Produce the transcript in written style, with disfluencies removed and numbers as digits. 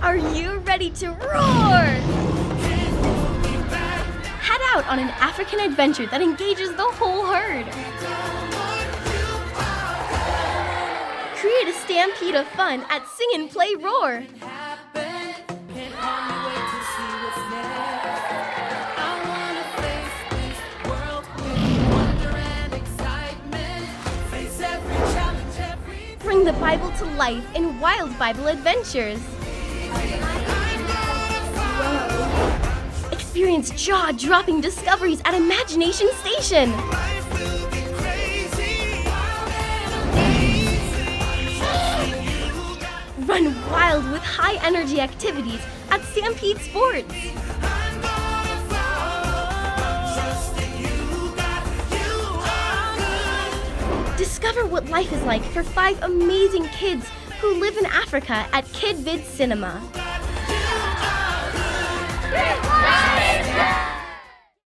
Are you ready to roar? Head out on an African adventure that engages the whole herd. Create a stampede of fun at Sing and Play Roar. Bring the Bible to life in wild Bible adventures. Experience jaw-dropping discoveries at Imagination Station. Run wild with high-energy activities at Stampede Sports. Discover what life is like for 5 amazing kids who live in Africa at KidVid Cinema.